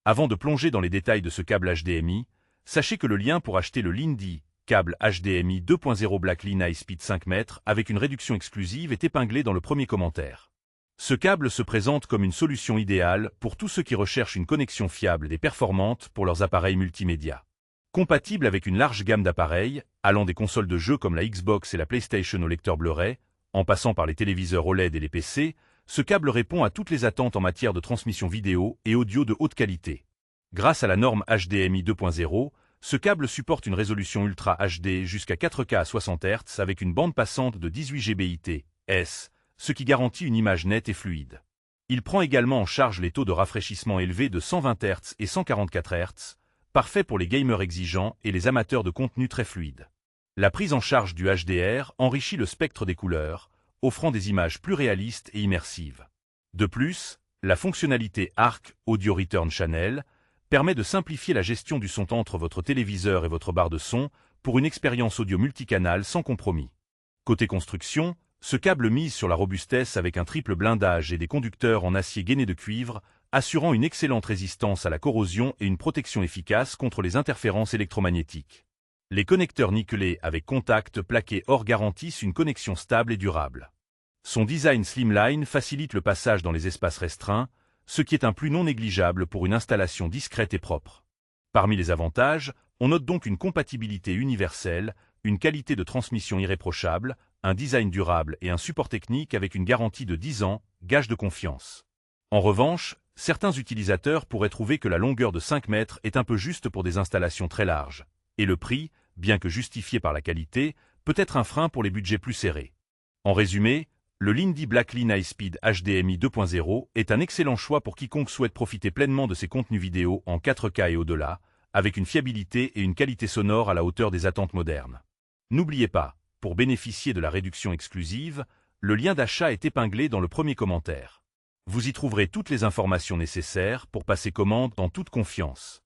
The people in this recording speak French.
Avant de plonger dans les détails de ce câble HDMI, sachez que le lien pour acheter le Lindy câble HDMI 2.0 Blackline High Speed 5 mètres avec une réduction exclusive est épinglé dans le premier commentaire. Ce câble se présente comme une solution idéale pour tous ceux qui recherchent une connexion fiable et performante pour leurs appareils multimédia. Compatible avec une large gamme d'appareils, allant des consoles de jeux comme la Xbox et la PlayStation au lecteur Blu-ray, en passant par les téléviseurs OLED et les PC, ce câble répond à toutes les attentes en matière de transmission vidéo et audio de haute qualité. Grâce à la norme HDMI 2.0, ce câble supporte une résolution Ultra HD jusqu'à 4K à 60 Hz avec une bande passante de 18 Gbps, ce qui garantit une image nette et fluide. Il prend également en charge les taux de rafraîchissement élevés de 120 Hz et 144 Hz, parfait pour les gamers exigeants et les amateurs de contenu très fluide. La prise en charge du HDR enrichit le spectre des couleurs, offrant des images plus réalistes et immersives. De plus, la fonctionnalité ARC Audio Return Channel permet de simplifier la gestion du son entre votre téléviseur et votre barre de son pour une expérience audio multicanal sans compromis. Côté construction, ce câble mise sur la robustesse avec un triple blindage et des conducteurs en acier gainé de cuivre, assurant une excellente résistance à la corrosion et une protection efficace contre les interférences électromagnétiques. Les connecteurs nickelés avec contact plaqué or garantissent une connexion stable et durable. Son design slimline facilite le passage dans les espaces restreints, ce qui est un plus non négligeable pour une installation discrète et propre. Parmi les avantages, on note donc une compatibilité universelle, une qualité de transmission irréprochable, un design durable et un support technique avec une garantie de 10 ans, gage de confiance. En revanche, certains utilisateurs pourraient trouver que la longueur de 5 mètres est un peu juste pour des installations très larges, et le prix, bien que justifié par la qualité, peut être un frein pour les budgets plus serrés. En résumé, le Lindy Blackline High Speed HDMI 2.0 est un excellent choix pour quiconque souhaite profiter pleinement de ses contenus vidéo en 4K et au-delà, avec une fiabilité et une qualité sonore à la hauteur des attentes modernes. N'oubliez pas, pour bénéficier de la réduction exclusive, le lien d'achat est épinglé dans le premier commentaire. Vous y trouverez toutes les informations nécessaires pour passer commande en toute confiance.